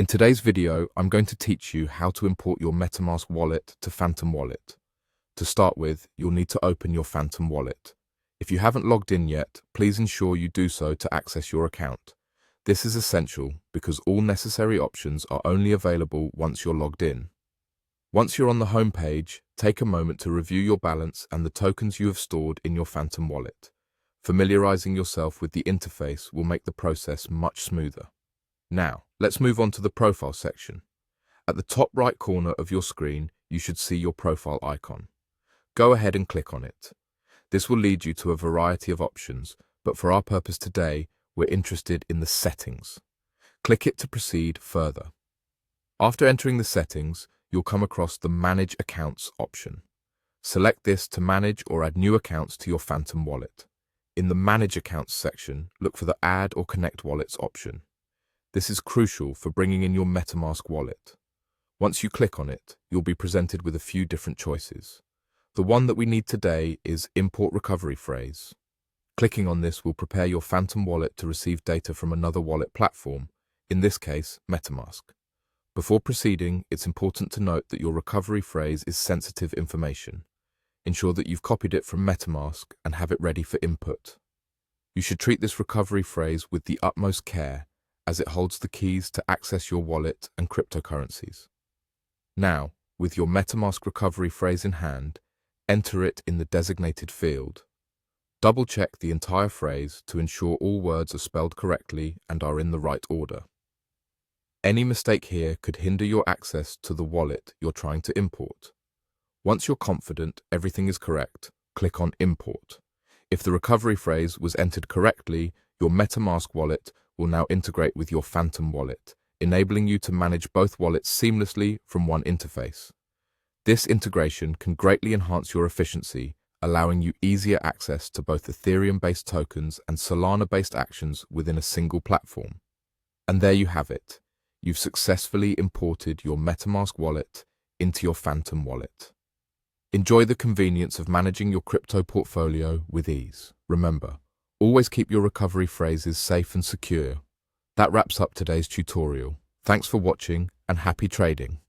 In today's video, I'm going to teach you how to import your MetaMask wallet to Phantom Wallet. To start with, you'll need to open your Phantom Wallet. If you haven't logged in yet, please ensure you do so to access your account. This is essential because all necessary options are only available once you're logged in. Once you're on the home page, take a moment to review your balance and the tokens you have stored in your Phantom Wallet. Familiarizing yourself with the interface will make the process much smoother. Now, let's move on to the profile section. At the top right corner of your screen, you should see your profile icon. Go ahead and click on it. This will lead you to a variety of options, but for our purpose today, we're interested in the settings. Click it to proceed further. After entering the settings, you'll come across the Manage Accounts option. Select this to manage or add new accounts to your Phantom Wallet. In the Manage Accounts section, look for the Add or Connect Wallets option. This is crucial for bringing in your MetaMask wallet. Once you click on it, you'll be presented with a few different choices. The one that we need today is Import Recovery Phrase. Clicking on this will prepare your Phantom Wallet to receive data from another wallet platform, in this case, MetaMask. Before proceeding, it's important to note that your recovery phrase is sensitive information. Ensure that you've copied it from MetaMask and have it ready for input. You should treat this recovery phrase with the utmost care, as it holds the keys to access your wallet and cryptocurrencies. Now, with your MetaMask recovery phrase in hand, enter it in the designated field. Double-check the entire phrase to ensure all words are spelled correctly and are in the right order. Any mistake here could hinder your access to the wallet you're trying to import. Once you're confident everything is correct, click on Import. If the recovery phrase was entered correctly, your MetaMask wallet will now integrate with your Phantom Wallet, enabling you to manage both wallets seamlessly from one interface. This integration can greatly enhance your efficiency, allowing you easier access to both Ethereum-based tokens and Solana-based actions within a single platform. And there you have it. You've successfully imported your MetaMask wallet into your Phantom Wallet. Enjoy the convenience of managing your crypto portfolio with ease. Remember, always keep your recovery phrases safe and secure. That wraps up today's tutorial. Thanks for watching and happy trading.